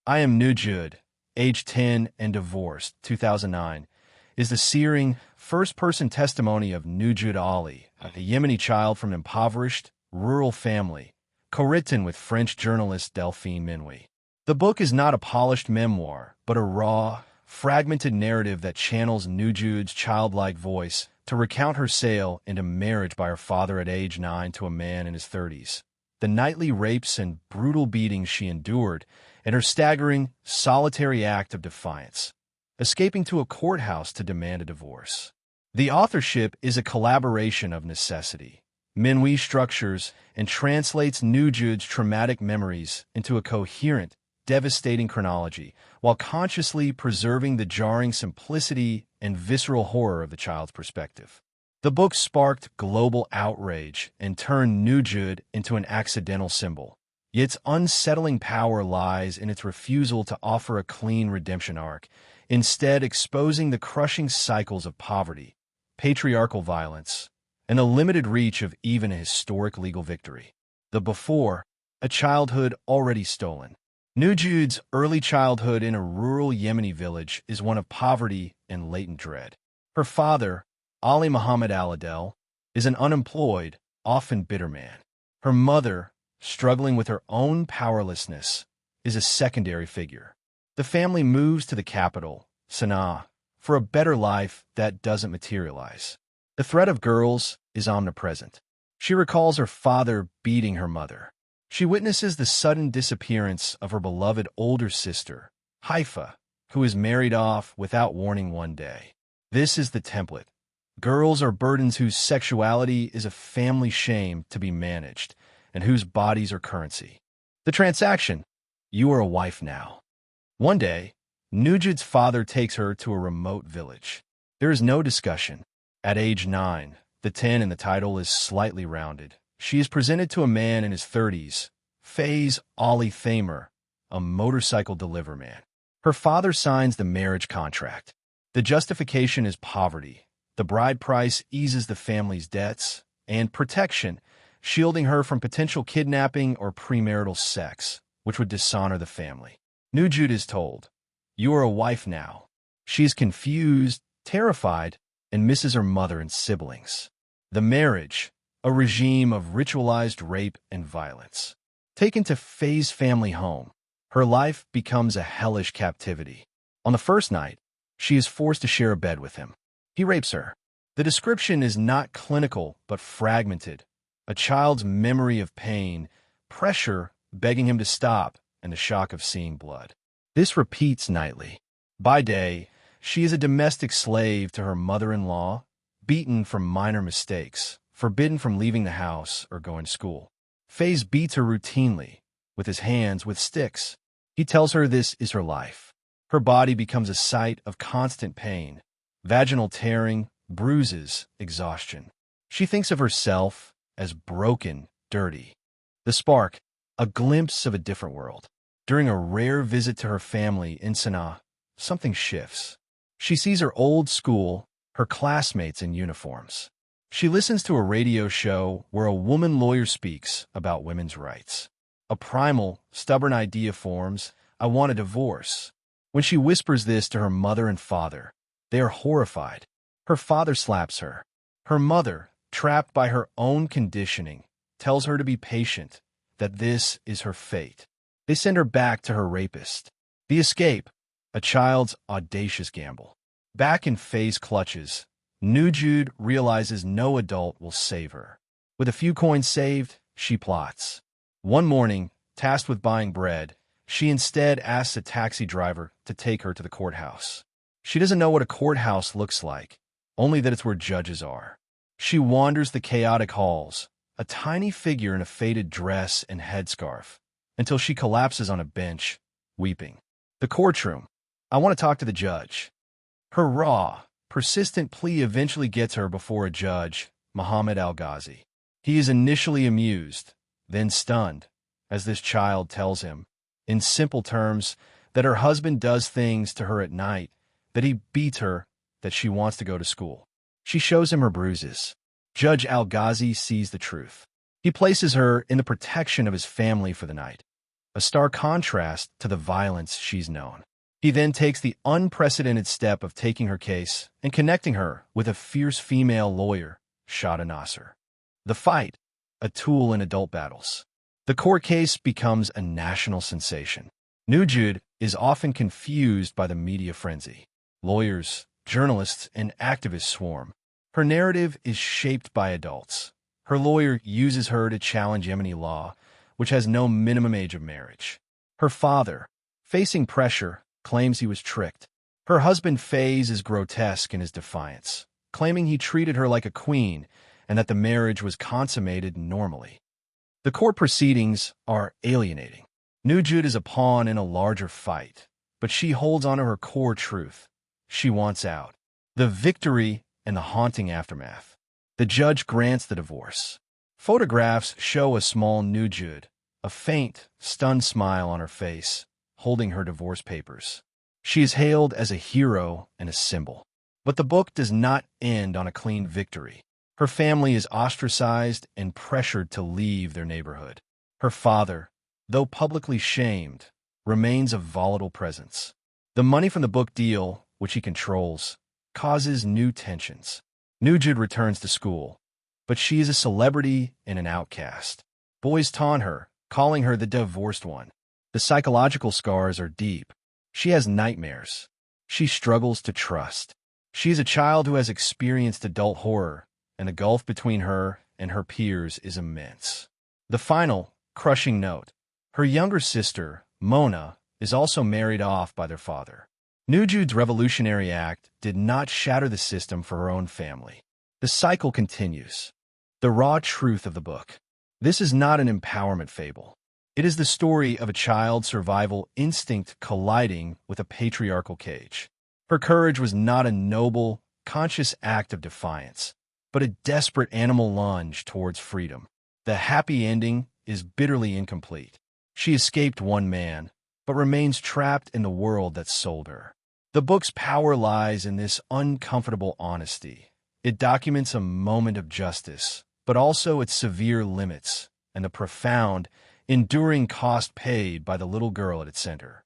I Am Nujood, age 10 and divorced, 2009, is the searing, first-person testimony of Nujood Ali, a Yemeni child from an impoverished, rural family, co-written with French journalist Delphine Minoui. The book is not a polished memoir, but a raw, fragmented narrative that channels Nujood's childlike voice to recount her sail into marriage by her father at age 9 to a man in his 30s, the nightly rapes and brutal beatings she endured, and her staggering, solitary act of defiance, escaping to a courthouse to demand a divorce. The authorship is a collaboration of necessity. Minoui structures and translates Nujood's traumatic memories into a coherent, devastating chronology, while consciously preserving the jarring simplicity and visceral horror of the child's perspective. The book sparked global outrage and turned Nujood into an accidental symbol. Yet its unsettling power lies in its refusal to offer a clean redemption arc, instead exposing the crushing cycles of poverty, patriarchal violence, and the limited reach of even a historic legal victory. The before, a childhood already stolen. Nujood's early childhood in a rural Yemeni village is one of poverty and latent dread. Her father, Ali Muhammad al-Adel, is an unemployed, often bitter man. Her mother, struggling with her own powerlessness, is a secondary figure. The family moves to the capital, Sana'a, for a better life that doesn't materialize. The threat of girls is omnipresent. She recalls her father beating her mother. She witnesses the sudden disappearance of her beloved older sister, Haifa, who is married off without warning one day. This is the template. Girls are burdens whose sexuality is a family shame to be managed, and whose bodies are currency. The transaction: you are a wife now. One day, Nujood's father takes her to a remote village. There is no discussion. At age 9, the 10 in the title is slightly rounded. She is presented to a man in his 30s, Faiz Ali Thamer, a motorcycle deliverman. Her father signs the marriage contract. The justification is poverty. The bride price eases the family's debts, and protection, shielding her from potential kidnapping or premarital sex, which would dishonor the family. Nujood is told, "You are a wife now." She is confused, terrified, and misses her mother and siblings. The marriage, a regime of ritualized rape and violence. Taken to Faye's family home, her life becomes a hellish captivity. On the first night, she is forced to share a bed with him. He rapes her. The description is not clinical but fragmented. A child's memory of pain, pressure begging him to stop, and the shock of seeing blood. This repeats nightly. By day, she is a domestic slave to her mother-in-law, beaten for minor mistakes, forbidden from leaving the house or going to school. Faiz beats her routinely, with his hands with sticks. He tells her this is her life. Her body becomes a site of constant pain, vaginal tearing, bruises, exhaustion. She thinks of herself as broken, dirty. The spark, a glimpse of a different world. During a rare visit to her family in Sana'a, something shifts. She sees her old school, her classmates in uniforms. She listens to a radio show where a woman lawyer speaks about women's rights. A primal, stubborn idea forms, "I want a divorce." When she whispers this to her mother and father, they are horrified. Her father slaps her. Her mother, trapped by her own conditioning, tells her to be patient, that this is her fate. They send her back to her rapist. The escape, a child's audacious gamble. Back in Faye's clutches, Nujood realizes no adult will save her. With a few coins saved, she plots. One morning, tasked with buying bread, she instead asks a taxi driver to take her to the courthouse. She doesn't know what a courthouse looks like, only that it's where judges are. She wanders the chaotic halls, a tiny figure in a faded dress and headscarf, until she collapses on a bench, weeping. The courtroom. "I want to talk to the judge." Her raw, persistent plea eventually gets her before a judge, Muhammad al-Ghazi. He is initially amused, then stunned, as this child tells him, in simple terms, that her husband does things to her at night, that he beats her, that she wants to go to school. She shows him her bruises. Judge al-Ghazi sees the truth. He places her in the protection of his family for the night. a stark contrast to the violence she's known. He then takes the unprecedented step of taking her case and connecting her with a fierce female lawyer, Shada Nasser. The fight, a tool in adult battles. The court case becomes a national sensation. Nujood is often confused by the media frenzy. Lawyers, journalists, and activists swarm. Her narrative is shaped by adults. Her lawyer uses her to challenge Yemeni law, which has no minimum age of marriage. Her father, facing pressure, claims he was tricked. Her husband Faiz is grotesque in his defiance, claiming he treated her like a queen and that the marriage was consummated normally. The court proceedings are alienating. Nujood is a pawn in a larger fight, but she holds on to her core truth. She wants out. The victory and the haunting aftermath. The judge grants the divorce. Photographs show a small Nujood, a faint, stunned smile on her face, holding her divorce papers. She is hailed as a hero and a symbol. But the book does not end on a clean victory. Her family is ostracized and pressured to leave their neighborhood. Her father, though publicly shamed, remains a volatile presence. The money from the book deal, which he controls, causes new tensions. Nujood returns to school, but she is a celebrity and an outcast. Boys taunt her, calling her the divorced one. The psychological scars are deep. She has nightmares. She struggles to trust. She is a child who has experienced adult horror, and the gulf between her and her peers is immense. The final, crushing note. Her younger sister, Mona, is also married off by their father. Nujood's revolutionary act did not shatter the system for her own family. The cycle continues. The raw truth of the book. This is not an empowerment fable. It is the story of a child's survival instinct colliding with a patriarchal cage. Her courage was not a noble, conscious act of defiance, but a desperate animal lunge towards freedom. The happy ending is bitterly incomplete. She escaped one man, but remains trapped in the world that sold her. The book's power lies in this uncomfortable honesty. It documents a moment of justice, but also its severe limits and the profound, enduring cost paid by the little girl at its center.